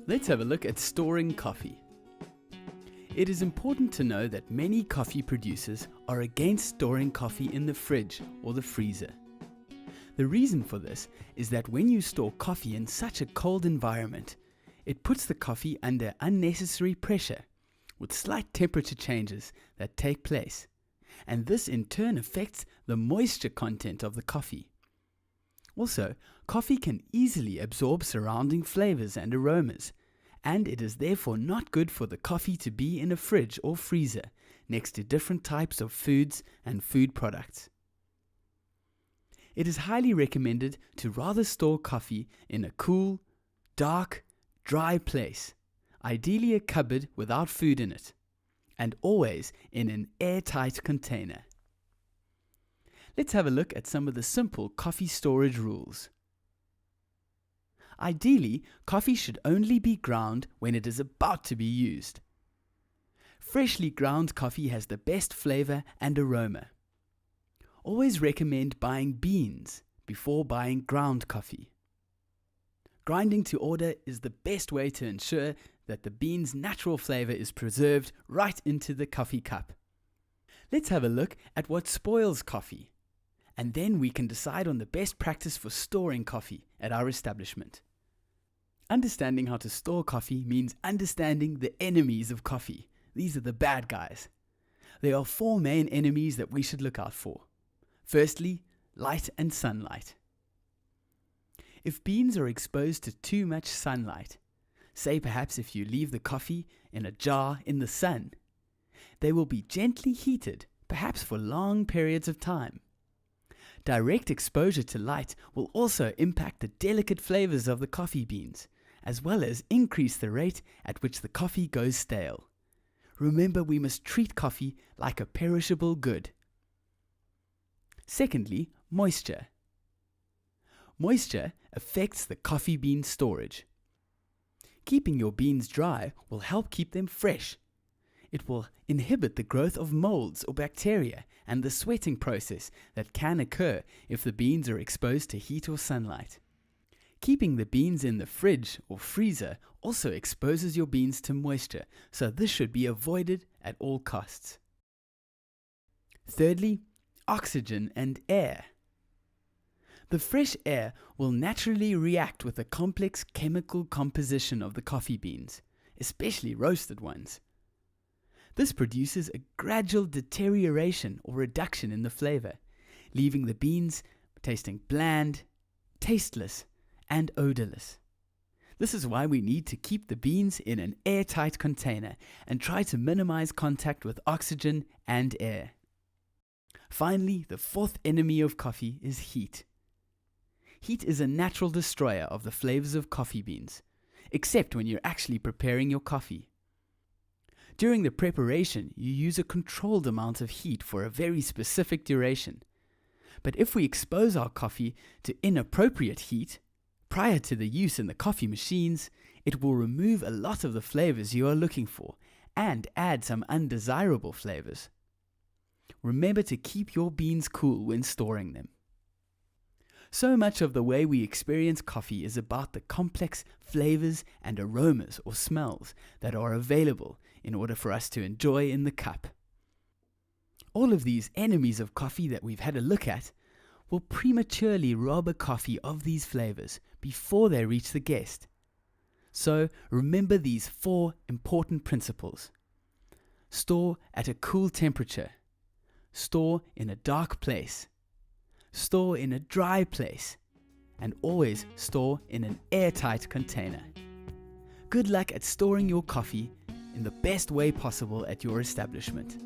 Let's have a look at storing coffee. It is important to know that many coffee producers are against storing coffee in the fridge or the freezer. The reason for this is that when you store coffee in such a cold environment, it puts the coffee under unnecessary pressure with slight temperature changes that take place, and this in turn affects the moisture content of the coffee. Also, coffee can easily absorb surrounding flavors and aromas, and it is therefore not good for the coffee to be in a fridge or freezer next to different types of foods and food products. It is highly recommended to rather store coffee in a cool, dark, dry place, ideally a cupboard without food in it, and always in an airtight container. Let's have a look at some of the simple coffee storage rules. Ideally, coffee should only be ground when it is about to be used. Freshly ground coffee has the best flavor and aroma. Always recommend buying beans before buying ground coffee. Grinding to order is the best way to ensure that the bean's natural flavor is preserved right into the coffee cup. Let's have a look at what spoils coffee, and then we can decide on the best practice for storing coffee at our establishment. Understanding how to store coffee means understanding the enemies of coffee. These are the bad guys. There are 4 main enemies that we should look out for. Firstly, light and sunlight. If beans are exposed to too much sunlight, say perhaps if you leave the coffee in a jar in the sun, they will be gently heated, perhaps for long periods of time. Direct exposure to light will also impact the delicate flavors of the coffee beans, as well as increase the rate at which the coffee goes stale. Remember, we must treat coffee like a perishable good. Secondly, moisture. Moisture affects the coffee bean storage. Keeping your beans dry will help keep them fresh. It will inhibit the growth of molds or bacteria and the sweating process that can occur if the beans are exposed to heat or sunlight. Keeping the beans in the fridge or freezer also exposes your beans to moisture, so this should be avoided at all costs. Thirdly, oxygen and air. The fresh air will naturally react with the complex chemical composition of the coffee beans, especially roasted ones. This produces a gradual deterioration or reduction in the flavor, leaving the beans tasting bland, tasteless, and odorless. This is why we need to keep the beans in an airtight container and try to minimize contact with oxygen and air. Finally, the 4th enemy of coffee is heat. Heat is a natural destroyer of the flavors of coffee beans, except when you're actually preparing your coffee. During the preparation, you use a controlled amount of heat for a very specific duration. But if we expose our coffee to inappropriate heat prior to the use in the coffee machines, it will remove a lot of the flavors you are looking for and add some undesirable flavors. Remember to keep your beans cool when storing them. So much of the way we experience coffee is about the complex flavors and aromas or smells that are available in order for us to enjoy in the cup. All of these enemies of coffee that we've had a look at will prematurely rob a coffee of these flavors before they reach the guest. So remember these 4 important principles. Store at a cool temperature. Store in a dark place. Store in a dry place, and always store in an airtight container. Good luck at storing your coffee in the best way possible at your establishment.